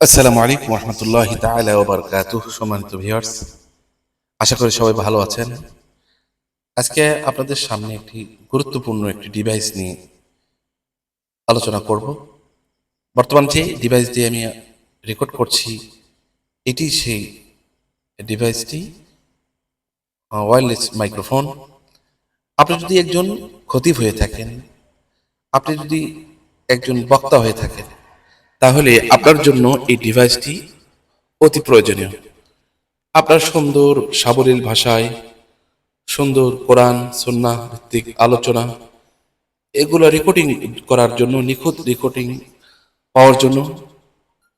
আসসালামু আলাইকুম রহমতুল্লাহ তাআলা ওয়া বারাকাতুহু। সম্মানিত ভিউয়ার্স, আশা করি সবাই ভালো আছেন। আজকে আপনাদের সামনে একটি গুরুত্বপূর্ণ একটি ডিভাইস নিয়ে আলোচনা করব। বর্তমান যে ডিভাইস দিয়ে আমি রেকর্ড করছি, এটি সেই ডিভাইসটি ওয়্যারলেস মাইক্রোফোন। আপনি যদি একজন খতিব হয়ে থাকেন, আপনি যদি একজন বক্তা হয়ে থাকেন, তাহলে আপনার জন্য এই ডিভাইসটি অতি প্রয়োজনীয়। আপনার সুন্দর সাবলীল ভাষায় সুন্দর কোরআন সুন্নাহ ভিত্তিক আলোচনা এগুলো রেকর্ডিং করার জন্য, নিখুঁত রেকর্ডিং পাওয়ার জন্য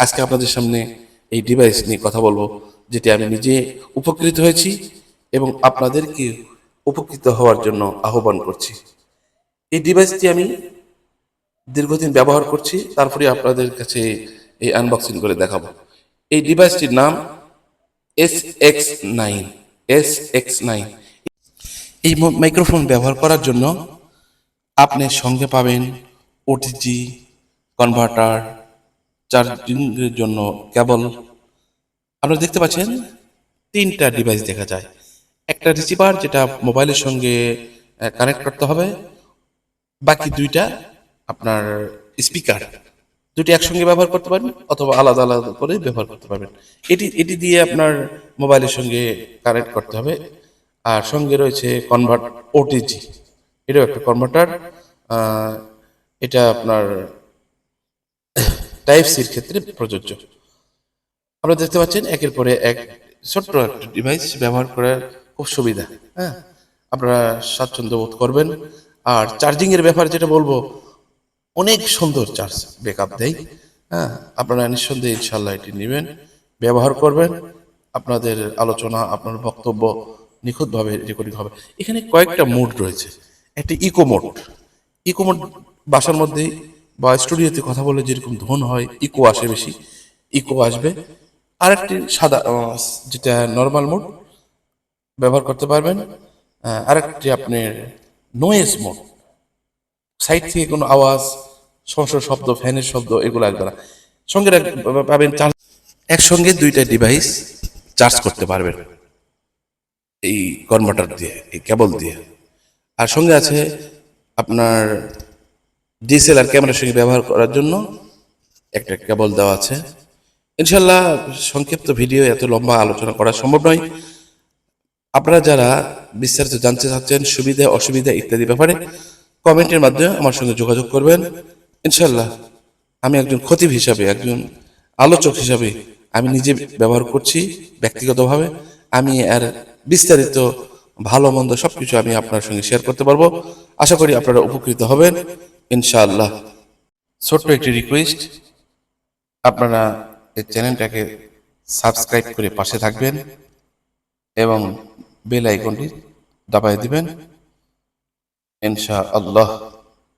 আজকে আপনাদের সামনে এই ডিভাইস নিয়ে কথা বলবো, যেটি আমি নিজে উপকৃত হয়েছি এবং আপনাদেরকে উপকৃত হওয়ার জন্য আহ্বান করছি। এই ডিভাইসটি আমি দীর্ঘদিন ব্যবহার করছি, তারপরে আপনাদের কাছে এই আনবক্সিং করে দেখাবো। এই ডিভাইসটির নাম SX9 SX9। এই মাইক্রোফোন ব্যবহার করার জন্য আপনি সঙ্গে পাবেন ওটিজি কনভার্টার, চার্জিংয়ের জন্য কেবল। আপনারা দেখতে পাচ্ছেন তিনটা ডিভাইস দেখা যায়। একটা রিসিভার, যেটা মোবাইলের সঙ্গে কানেক্ট করতে হবে। বাকি দুইটা আপনার স্পিকার, দুটি একসঙ্গে ব্যবহার করতে পারবেন অথবা আলাদা আলাদা করে ব্যবহার করতে পারবেন। এটি দিয়ে আপনার মোবাইলের সঙ্গে কানেক্ট করতে হবে। আর সঙ্গে রয়েছে কনভার্ট ওটিজি, এটাও একটা কনভার্টার। এটা আপনার টাইপ সির ক্ষেত্রে প্রযোজ্য। আপনারা দেখতে পাচ্ছেন একের পরে এক ছোট্ট একটা ডিভাইস ব্যবহার করার খুব সুবিধা। হ্যাঁ, আপনারা স্বাচ্ছন্দ্য বোধ করবেন। আর চার্জিং এর ব্যাপারে যেটা বলবো, অনেক সুন্দর চার্জ ব্যাকআপ দেয়। হ্যাঁ, আপনারা নিঃসন্দেহে ইনশাল্লাহ এটি নেবেন, ব্যবহার করবেন। আপনাদের আলোচনা, আপনার বক্তব্য নিখুঁতভাবে রেকর্ডিং হবে। এখানে কয়েকটা মোড রয়েছে। একটি ইকো মোড। ইকো মোড বাসার মধ্যে বা স্টুডিওতে কথা বলে যেরকম ধন হয়, ইকো আসে বেশি, ইকো আসবে। আর একটি সাদা, যেটা নর্মাল মোড ব্যবহার করতে পারবেন। আরেকটি আপনার নয়েজ মোড, সাইড থেকে কোনো আওয়াজ, শস্য শব্দ, ফ্যানের শব্দ এগুলো আসবে না। সঙ্গে পাবেন চার্জ, একসঙ্গে দুইটা ডিভাইস চার্জ করতে পারবেন এই কনভার্টার দিয়ে, এই কেবল দিয়ে। আর সঙ্গে আছে আপনার ডিএসএলআর ক্যামেরার সঙ্গে ব্যবহার করার জন্য একটা কেবল দেওয়া আছে। ইনশাল্লাহ সংক্ষিপ্ত ভিডিও এত লম্বা আলোচনা করা সম্ভব নয়। আপনারা যারা বিস্তারিত জানতে চাচ্ছেন, সুবিধা অসুবিধা ইত্যাদি ব্যাপারে, কমেন্টের মাধ্যমে আমার সঙ্গে যোগাযোগ করবেন। ইনশাল্লাহ আমি একজন খতিব হিসাবে, একজন আলোচক হিসাবে আমি নিজে ব্যবহার করছি ব্যক্তিগতভাবে। আমি আর বিস্তারিত ভালো মন্দ সবকিছু আমি আপনার সঙ্গে শেয়ার করতে পারবো। আশা করি আপনারা উপকৃত হবেন ইনশাআল্লাহ। ছোট্ট একটি রিকোয়েস্ট, আপনারা এই চ্যানেলটাকে সাবস্ক্রাইব করে পাশে থাকবেন এবং বেল আইকনটি দাবায় দিবেন ইনশাআল্লাহ।